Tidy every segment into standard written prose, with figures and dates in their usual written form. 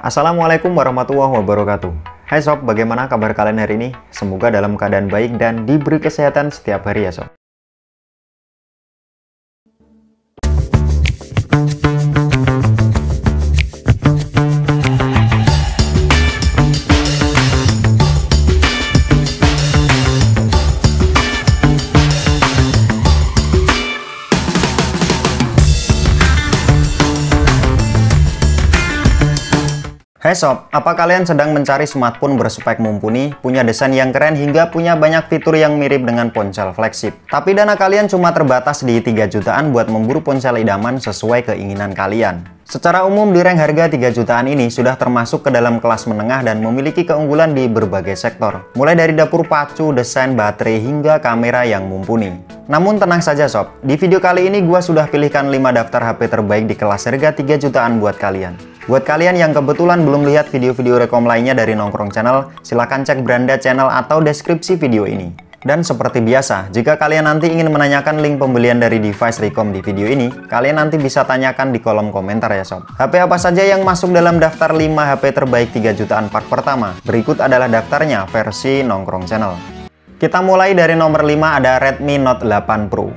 Assalamualaikum warahmatullahi wabarakatuh. Hai sob, bagaimana kabar kalian hari ini? Semoga dalam keadaan baik dan diberi kesehatan setiap hari ya sob. Hai sob, apa kalian sedang mencari smartphone berspek mumpuni, punya desain yang keren hingga punya banyak fitur yang mirip dengan ponsel flagship? Tapi dana kalian cuma terbatas di 3 jutaan buat memburu ponsel idaman sesuai keinginan kalian. Secara umum di rank harga 3 jutaan ini sudah termasuk ke dalam kelas menengah dan memiliki keunggulan di berbagai sektor. Mulai dari dapur pacu, desain, baterai, hingga kamera yang mumpuni. Namun tenang saja sob, di video kali ini gua sudah pilihkan 5 daftar HP terbaik di kelas harga 3 jutaan buat kalian. Buat kalian yang kebetulan belum lihat video-video rekom lainnya dari Nongkrong Channel, silahkan cek Branda Channel atau deskripsi video ini. Dan seperti biasa, jika kalian nanti ingin menanyakan link pembelian dari device Recom di video ini, kalian nanti bisa tanyakan di kolom komentar ya sob. HP apa saja yang masuk dalam daftar 5 HP terbaik 3 jutaan part pertama? Berikut adalah daftarnya versi Nongkrong Channel. Kita mulai dari nomor 5 ada Redmi Note 8 Pro.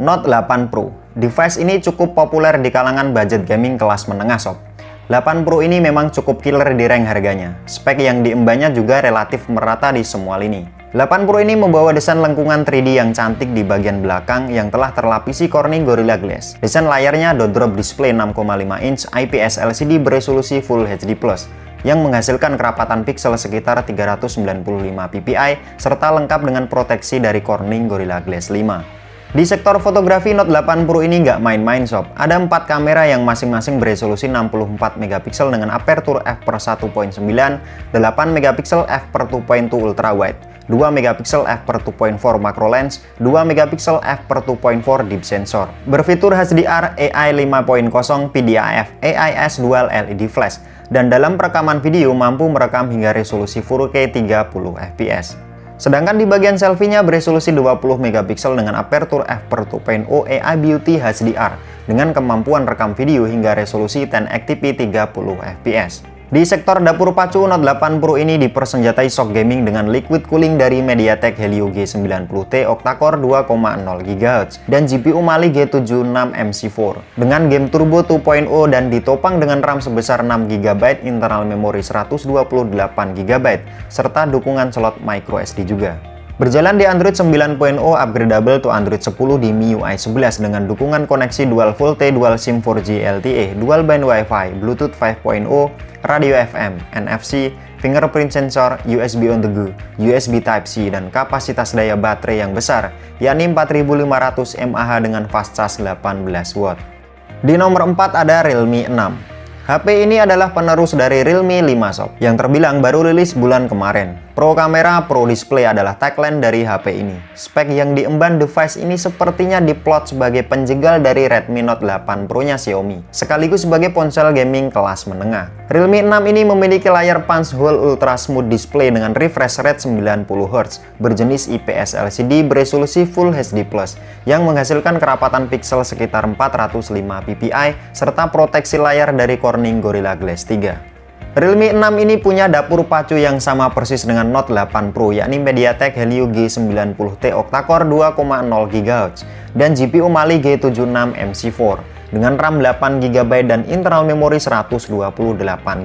Note 8 Pro, device ini cukup populer di kalangan budget gaming kelas menengah sob. 8 Pro ini memang cukup killer di rank harganya. Spek yang diembannya juga relatif merata di semua lini. 8 Pro ini membawa desain lengkungan 3D yang cantik di bagian belakang yang telah terlapisi Corning Gorilla Glass. Desain layarnya dot drop display 6,5 inch IPS LCD beresolusi Full HD+, yang menghasilkan kerapatan pixel sekitar 395 ppi serta lengkap dengan proteksi dari Corning Gorilla Glass 5. Di sektor fotografi Note 8 Pro ini nggak main-main sob. Ada 4 kamera yang masing-masing beresolusi 64 megapiksel dengan aperture f/1.9, 8 megapiksel f/2.2 ultrawide, 2 megapiksel f/2.4 macro lens, 2 megapiksel f/2.4 deep sensor. Berfitur HDR, AI 5.0, PDAF, AIS Dual LED Flash, dan dalam perekaman video mampu merekam hingga resolusi 4K 30 fps. Sedangkan di bagian selfie-nya beresolusi 20 megapiksel dengan aperture f/2.0 AI Beauty HDR dengan kemampuan rekam video hingga resolusi 1080p 30 fps. Di sektor dapur pacu, Note 8 Pro ini dipersenjatai shock gaming dengan liquid cooling dari MediaTek Helio G90T octa-core 2,0 GHz dan GPU Mali G76 MC4 dengan game Turbo 2.0 dan ditopang dengan RAM sebesar 6 GB, internal memori 128 GB, serta dukungan slot microSD juga. Berjalan di Android 9.0 upgradable to Android 10 di MIUI 11 dengan dukungan koneksi Dual VoLTE, Dual SIM 4G LTE, Dual Band Wi-Fi, Bluetooth 5.0, radio FM, NFC, fingerprint sensor, USB on the go, USB Type-C, dan kapasitas daya baterai yang besar, yakni 4500 mAh dengan fast charge 18 watt. Di nomor 4 ada Realme 6. HP ini adalah penerus dari Realme 5 sob, yang terbilang baru rilis bulan kemarin. Pro kamera, pro display adalah tagline dari HP ini. Spek yang diemban device ini sepertinya diplot sebagai penjegal dari Redmi Note 8 Pro-nya Xiaomi, sekaligus sebagai ponsel gaming kelas menengah. Realme 6 ini memiliki layar punch hole ultra smooth display dengan refresh rate 90Hz, berjenis IPS LCD beresolusi Full HD+, yang menghasilkan kerapatan pixel sekitar 405 ppi, serta proteksi layar dari Corning Gorilla Glass 3. Realme 6 ini punya dapur pacu yang sama persis dengan Note 8 Pro, yakni MediaTek Helio G90T octa-core 2,0 GHz dan GPU Mali G76 MC4 dengan RAM 8 GB dan internal memori 128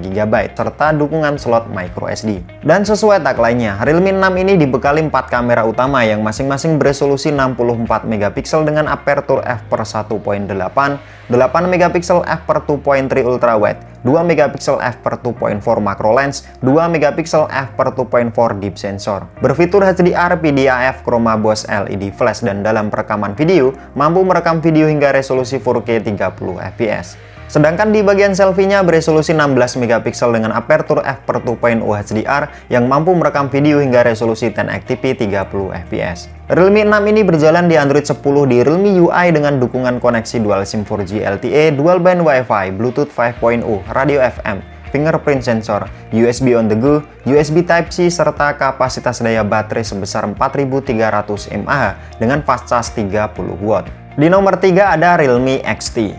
GB serta dukungan slot microSD. Dan sesuai tagline-nya, Realme 6 ini dibekali 4 kamera utama yang masing-masing beresolusi 64 megapiksel dengan aperture f/1.8, 8 megapiksel f/2.3 ultrawide, 2 megapiksel f/2.4 macro lens, 2 megapiksel f/2.4 deep sensor. Berfitur HDR, PDAF, Chroma Boss LED Flash, dan dalam perekaman video mampu merekam video hingga resolusi 4K 30 fps. Sedangkan di bagian selfie-nya beresolusi 16 megapiksel dengan aperture f/2.0 HDR yang mampu merekam video hingga resolusi 1080p 30 fps. Realme 6 ini berjalan di Android 10 di Realme UI dengan dukungan koneksi Dual SIM 4G LTE, Dual Band Wi-Fi, Bluetooth 5.0, radio FM, fingerprint sensor, USB on the go, USB Type-C, serta kapasitas daya baterai sebesar 4300 mAh dengan fast charge 30 watt. Di nomor 3 ada Realme XT.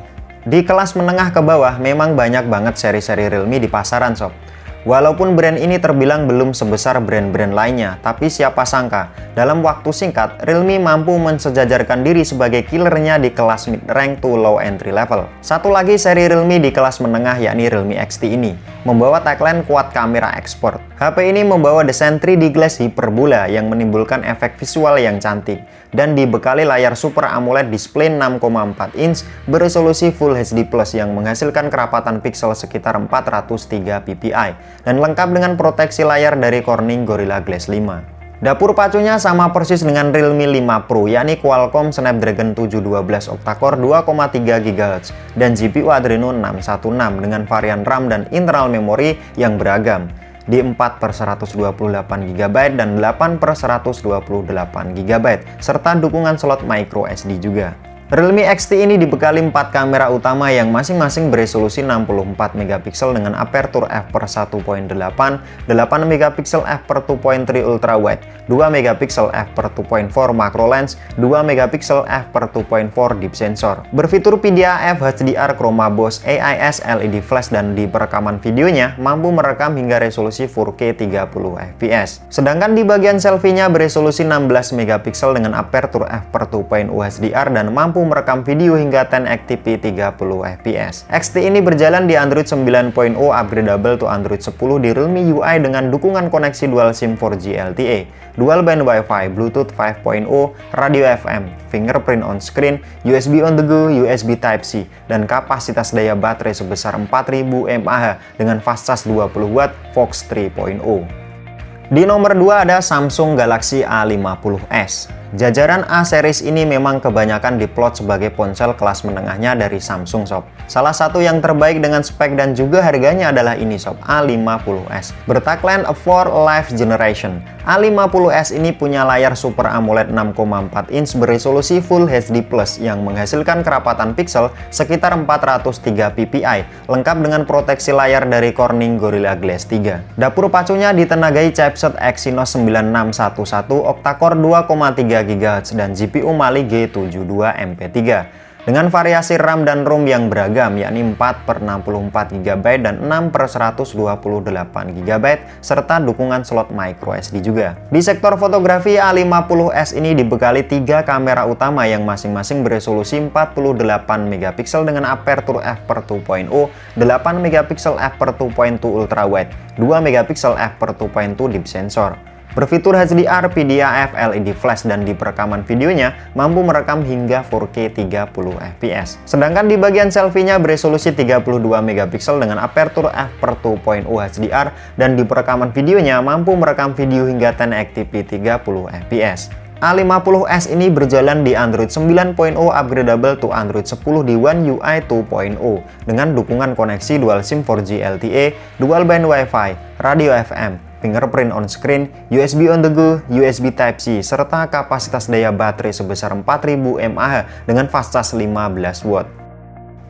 Di kelas menengah ke bawah memang banyak banget seri-seri Realme di pasaran sob. Walaupun brand ini terbilang belum sebesar brand-brand lainnya, tapi siapa sangka, dalam waktu singkat, Realme mampu mensejajarkan diri sebagai killernya di kelas mid-rank to low entry level. Satu lagi seri Realme di kelas menengah yakni Realme XT ini, membawa tagline kuat kamera ekspor. HP ini membawa desain 3D glass hiperbola yang menimbulkan efek visual yang cantik, dan dibekali layar Super AMOLED display 6,4 inch beresolusi Full HD Plus yang menghasilkan kerapatan piksel sekitar 403 ppi. Dan lengkap dengan proteksi layar dari Corning Gorilla Glass 5. Dapur pacunya sama persis dengan Realme 5 Pro, yakni Qualcomm Snapdragon 712 octa-core 2,3 GHz dan GPU Adreno 616 dengan varian RAM dan internal memori yang beragam di 4/128 GB dan 8/128 GB serta dukungan slot micro SD juga. Realme XT ini dibekali 4 kamera utama yang masing-masing beresolusi 64 MP dengan aperture f/1.8, 8 MP f/2.3 ultrawide, 2 MP f/2.4 macro lens, 2 MP f/2.4 deep sensor. Berfitur PDAF, HDR, Chroma Bose, AIS, LED flash, dan di perekaman videonya mampu merekam hingga resolusi 4K 30 fps. Sedangkan di bagian selfie-nya beresolusi 16 MP dengan aperture f/2.0 HDR dan mampu merekam video hingga 1080p 30 fps. XT ini berjalan di Android 9.0 upgradable to Android 10 di Realme UI dengan dukungan koneksi dual SIM 4G LTE, dual band Wi-Fi, Bluetooth 5.0, radio FM, fingerprint on screen, USB on the go, USB Type-C, dan kapasitas daya baterai sebesar 4000 mAh dengan fast charge 20W Vox 3.0. Di nomor 2 ada Samsung Galaxy A50s. Jajaran A series ini memang kebanyakan diplot sebagai ponsel kelas menengahnya dari Samsung sob. Salah satu yang terbaik dengan spek dan juga harganya adalah ini sob, A50s. Bertagline A for Life Generation. A50s ini punya layar Super AMOLED 6,4 inch beresolusi Full HD Plus yang menghasilkan kerapatan piksel sekitar 403 ppi, lengkap dengan proteksi layar dari Corning Gorilla Glass 3. Dapur pacunya ditenagai chipset Exynos 9611 octa-core 2,3 GHz dan GPU Mali G72 MP3 dengan variasi RAM dan ROM yang beragam yakni 4/64 GB dan 6/128 GB serta dukungan slot micro SD juga. Di sektor fotografi, A50s ini dibekali 3 kamera utama yang masing-masing beresolusi 48 MP dengan aperture f/2.0, 8 MP f/2.2 ultrawide, 2 MP f/2.2 deep sensor. Berfitur HDR, PDAF, LED flash, dan di perekaman videonya mampu merekam hingga 4K 30 fps. Sedangkan di bagian selfie-nya beresolusi 32 MP dengan aperture f/2.0 HDR dan di perekaman videonya mampu merekam video hingga 1080p 30 fps. A50s ini berjalan di Android 9.0 upgradable to Android 10 di One UI 2.0 dengan dukungan koneksi dual SIM 4G LTE, dual band Wi-Fi, radio FM, fingerprint on screen, USB on the go, USB Type-C, serta kapasitas daya baterai sebesar 4000 mAh dengan fast charge 15W.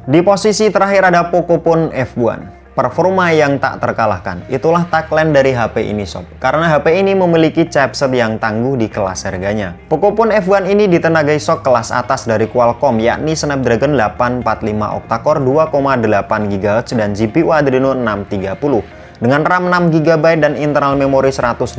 Di posisi terakhir ada Pocophone F1. Performa yang tak terkalahkan, itulah tagline dari HP ini sob. Karena HP ini memiliki chipset yang tangguh di kelas harganya. Pocophone F1 ini ditenagai SoC kelas atas dari Qualcomm yakni Snapdragon 845 octa-core 2,8 GHz dan GPU Adreno 630 dengan RAM 6 GB dan internal memori 128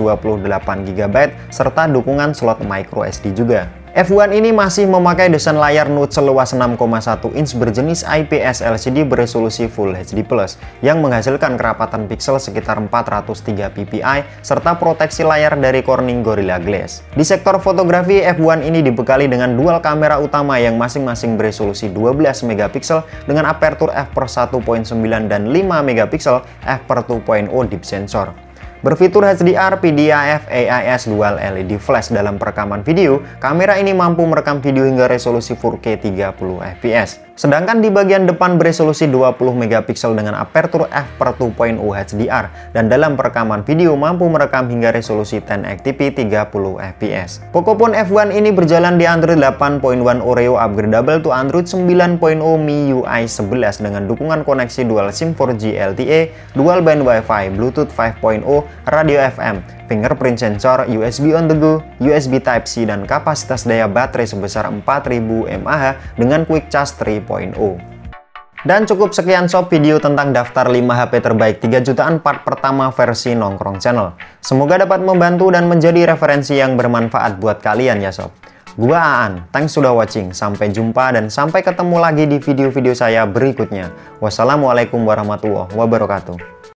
GB serta dukungan slot micro SD juga. F1 ini masih memakai desain layar notch seluas 6,1 inch berjenis IPS LCD beresolusi Full HD Plus yang menghasilkan kerapatan piksel sekitar 403 ppi serta proteksi layar dari Corning Gorilla Glass. Di sektor fotografi, F1 ini dibekali dengan dual kamera utama yang masing-masing beresolusi 12 MP dengan aperture f/1.9 dan 5 MP f/2.0 deep sensor. Berfitur HDR, PDAF, AIS, dual LED flash dalam perekaman video, kamera ini mampu merekam video hingga resolusi 4K 30 fps. Sedangkan di bagian depan beresolusi 20 MP dengan aperture f/2.0 HDR dan dalam perekaman video mampu merekam hingga resolusi 1080p 30 fps. Pocophone F1 ini berjalan di Android 8.1 Oreo upgradable to Android 9.0 MIUI 11 dengan dukungan koneksi dual SIM 4G LTE, dual band Wi-Fi, Bluetooth 5.0, radio FM, fingerprint sensor, USB on the go, USB Type-C, dan kapasitas daya baterai sebesar 4000 mAh dengan quick charge 3.0. Dan cukup sekian sob video tentang daftar 5 HP terbaik 3 jutaan part pertama versi Nongkrong Channel. Semoga dapat membantu dan menjadi referensi yang bermanfaat buat kalian ya sob. Gua Aan, thanks sudah watching. Sampai jumpa dan sampai ketemu lagi di video-video saya berikutnya. Wassalamualaikum warahmatullahi wabarakatuh.